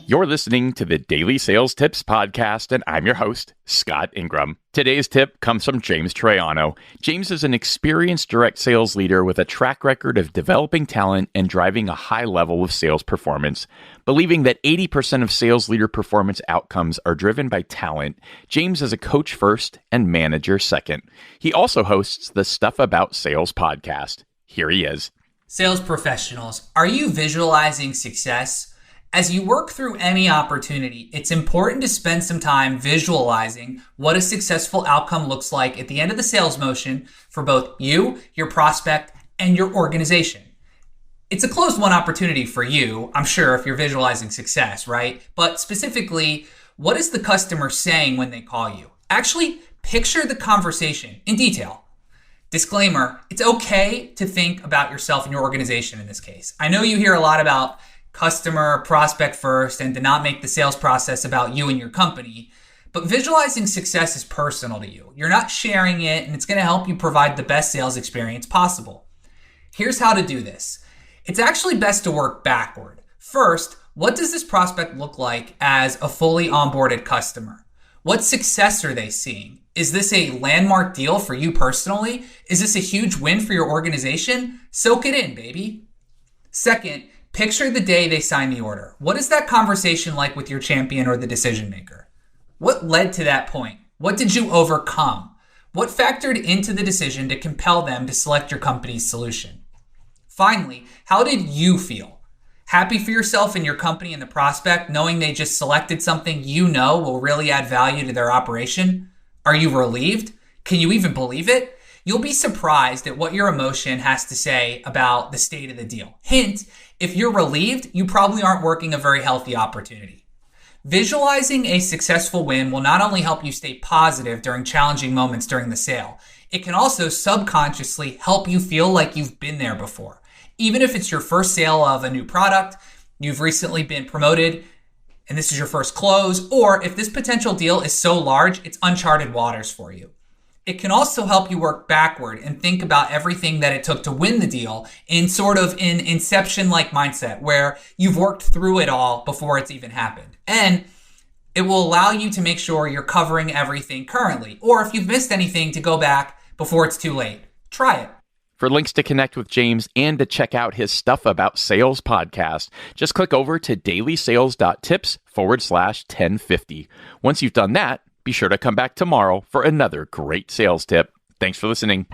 You're listening to the Daily Sales Tips podcast, and I'm your host, Scott Ingram. Today's tip comes from James Troiano. James is an experienced direct sales leader with a track record of developing talent and driving a high level of sales performance. Believing that 80% of sales leader performance outcomes are driven by talent, James is a coach first and manager second. He also hosts the Stuff About Sales podcast. Here he is. Sales professionals, are you visualizing success? As you work through any opportunity, it's important to spend some time visualizing what a successful outcome looks like at the end of the sales motion for both you, your prospect, and your organization. It's a closed-won opportunity for you, I'm sure, if you're visualizing success, right? But specifically, what is the customer saying when they call you? Actually, picture the conversation in detail. Disclaimer, it's okay to think about yourself and your organization in this case. I know you hear a lot about customer, prospect first, and to not make the sales process about you and your company. But visualizing success is personal to you. You're not sharing it, and it's going to help you provide the best sales experience possible. Here's how to do this. It's actually best to work backward. First, what does this prospect look like as a fully onboarded customer? What success are they seeing? Is this a landmark deal for you personally? Is this a huge win for your organization? Soak it in, baby. Second, picture the day they sign the order. What is that conversation like with your champion or the decision maker? What led to that point? What did you overcome? What factored into the decision to compel them to select your company's solution? Finally, how did you feel? Happy for yourself and your company and the prospect, knowing they just selected something you know will really add value to their operation? Are you relieved? Can you even believe it? You'll be surprised at what your emotion has to say about the state of the deal. Hint, if you're relieved, you probably aren't working a very healthy opportunity. Visualizing a successful win will not only help you stay positive during challenging moments during the sale, it can also subconsciously help you feel like you've been there before. Even if it's your first sale of a new product, you've recently been promoted, and this is your first close, or if this potential deal is so large, it's uncharted waters for you. It can also help you work backward and think about everything that it took to win the deal in sort of an inception-like mindset where you've worked through it all before it's even happened. And it will allow you to make sure you're covering everything currently, or if you've missed anything, to go back before it's too late. Try it. For links to connect with James and to check out his Stuff About Sales podcast, just click over to DailySales.Tips/1050. Once you've done that, be sure to come back tomorrow for another great sales tip. Thanks for listening.